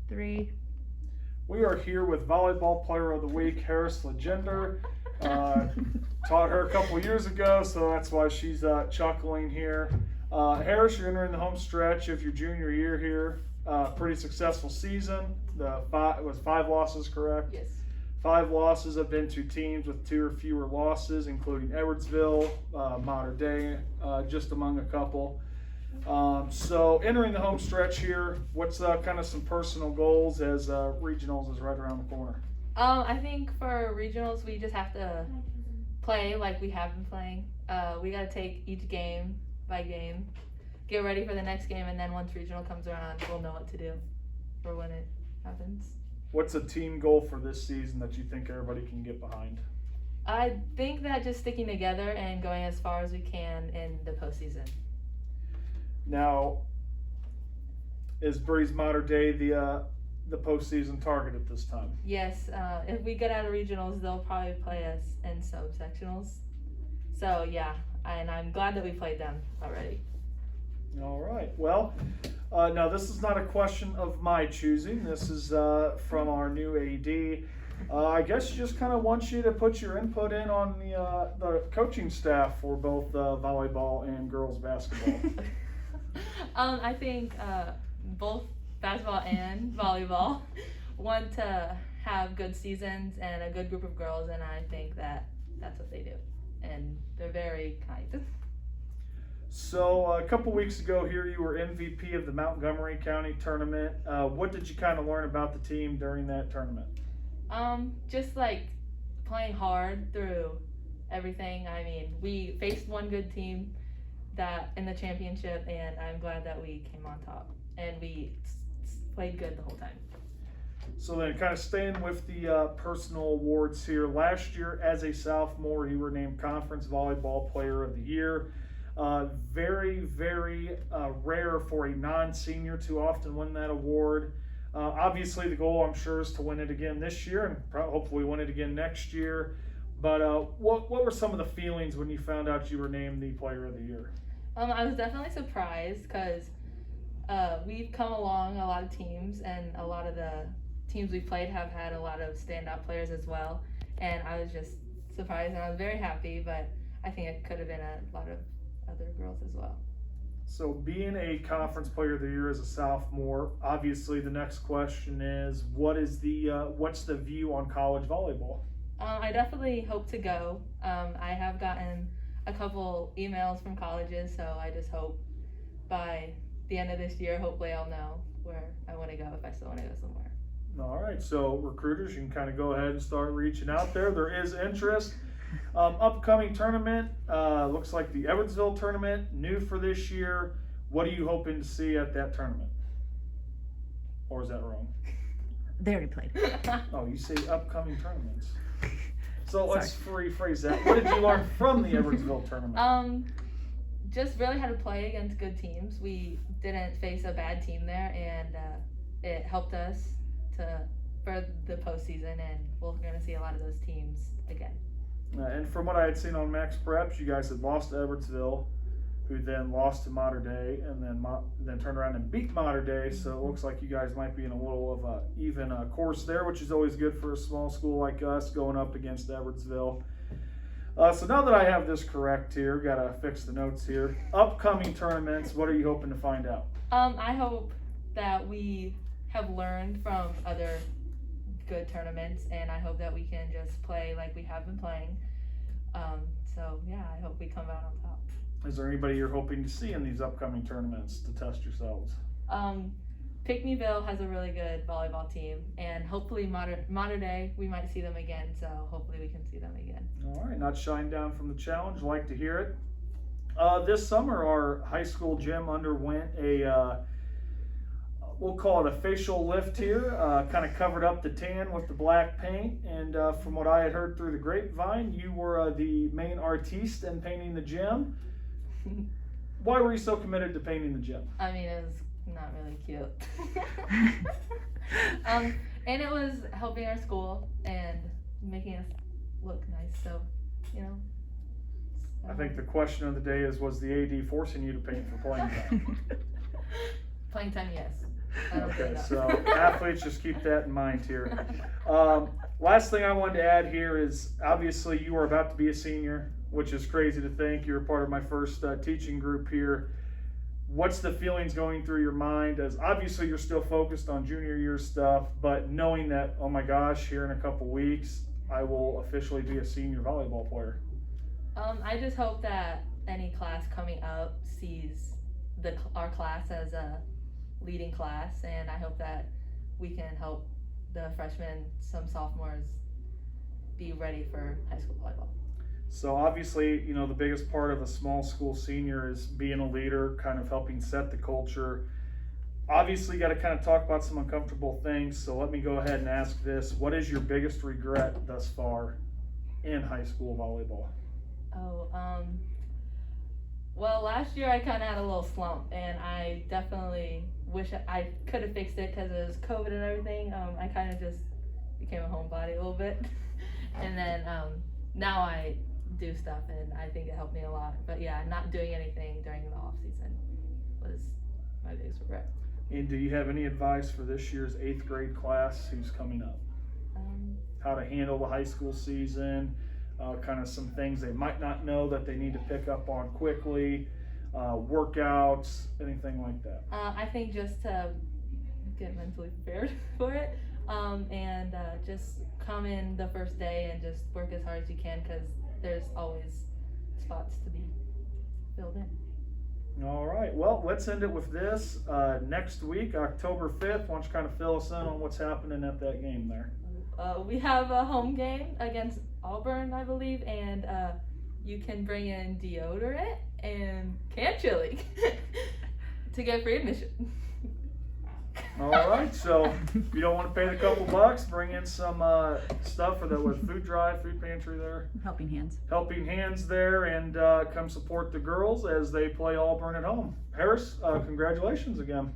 3. We are here with Volleyball Player of the Week, Harris Legender. Taught her a couple years ago, so that's why she's chuckling here. Harris, you're entering the home stretch of your junior year here. Pretty successful season. It was 5 losses, correct? Yes. 5 losses have been to teams with 2 or fewer losses, including Edwardsville, Mater Dei, just among a couple. So entering the home stretch here, what's kind of some personal goals as regionals is right around the corner? I think for regionals, we just have to play like we have been playing. We got to take each game by game, get ready for the next game, and then once regional comes around, we'll know what to do for when it happens. What's a team goal for this season that you think everybody can get behind? I think that just sticking together and going as far as we can in the postseason. Now, is Breeze Mater Dei the postseason target at this time? Yes, if we get out of regionals, they'll probably play us in subsectionals. So yeah, and I'm glad that we played them already. All right. Well, now this is not a question of my choosing. This is from our new AD. I guess she just kind of wants you to put your input in on the coaching staff for both volleyball and girls basketball. I think both basketball and volleyball want to have good seasons and a good group of girls, and I think that that's what they do. And they're very kind. So a couple weeks ago here, you were MVP of the Montgomery County tournament. What did you kind of learn about the team during that tournament? Just like playing hard through everything. I mean, we faced one good team that in the championship, and I'm glad that we came on top and we played good the whole time. So then kind of staying with the personal awards here. Last year as a sophomore, you were named Conference Volleyball Player of the Year. Very, very rare for a non-senior to often win that award. Obviously the goal, I'm sure, is to win it again this year and hopefully win it again next year. But what were some of the feelings when you found out you were named the Player of the Year? I was definitely surprised because we've come along a lot of teams, and a lot of the teams we played have had a lot of standout players as well. And I was just surprised, and I was very happy, but I think it could have been a lot of other girls as well. So being a Conference Player of the Year as a sophomore, obviously the next question is, what's the view on college volleyball? I definitely hope to go. I have gotten a couple emails from colleges, so I just hope by the end of this year, hopefully I'll know where I want to go, if I still want to go somewhere. All right, so recruiters, you can kind of go ahead and start reaching out there. There is interest. Upcoming tournament, looks like the Edwardsville tournament, new for this year. What are you hoping to see at that tournament? Or is that wrong? They already played. Oh, you say upcoming tournaments. So let's rephrase that. What did you learn from the Edwardsville tournament? Just really how to play against good teams. We didn't face a bad team there, and it helped us for the postseason, and we're going to see a lot of those teams again. And from what I had seen on Max Preps, you guys had lost to Edwardsville, who then lost to Mater Dei, and then turned around and beat Mater Dei. So it looks like you guys might be in a little of a even course there, which is always good for a small school like us going up against Edwardsville. So now that I have this correct here, got to fix the notes here. Upcoming tournaments, what are you hoping to find out? I hope that we have learned from other good tournaments, and I hope that we can just play like we have been playing. So yeah, I hope we come out on top. Is there anybody you're hoping to see in these upcoming tournaments to test yourselves? Pickneyville has a really good volleyball team, and hopefully Mater Dei, we might see them again, so hopefully we can see them again. All right, not shying down from the challenge, like to hear it. This summer, our high school gym underwent a, we'll call it a facial lift here, kind of covered up the tan with the black paint, and from what I had heard through the grapevine, you were the main artiste in painting the gym. Why were you so committed to painting the gym? I mean, it was not really cute. And it was helping our school and making us look nice, so, you know. I think the question of the day is, was the AD forcing you to paint for playing time? Playing time, yes. I don't Okay, think so no. athletes, just keep that in mind here. Last thing I wanted to add here is obviously you are about to be a senior, which is crazy to think. You're part of my first teaching group here. What's the feelings going through your mind as obviously you're still focused on junior year stuff, but knowing that, oh my gosh, here in a couple weeks, I will officially be a senior volleyball player? I just hope that any class coming up sees our class as a leading class, and I hope that we can help the freshmen, some sophomores, be ready for high school volleyball. So obviously, you know, the biggest part of a small school senior is being a leader, kind of helping set the culture. Obviously, you got to kind of talk about some uncomfortable things. So let me go ahead and ask this. What is your biggest regret thus far in high school volleyball? Well, last year I kind of had a little slump, and I definitely wish I could have fixed it because it was COVID and everything. I kind of just became a homebody a little bit, and then now I do stuff, and I think it helped me a lot. But yeah, not doing anything during the off season was my biggest regret. And do you have any advice for this year's 8th grade class who's coming up? How to handle the high school season, kind of some things they might not know that they need to pick up on quickly, workouts, anything like that? I think just to get mentally prepared for it, and just come in the first day and just work as hard as you can, because there's always spots to be filled in. All right, well, let's end it with this. Next week, October 5th, why don't you kind of fill us in on what's happening at that game there? We have a home game against Auburn, I believe, and you can bring in deodorant and can chili to get free admission. All right, so if you don't want to pay the couple bucks, bring in some stuff for the food drive, food pantry there. Helping hands. Helping hands there, and come support the girls as they play Auburn at home. Harris, congratulations again.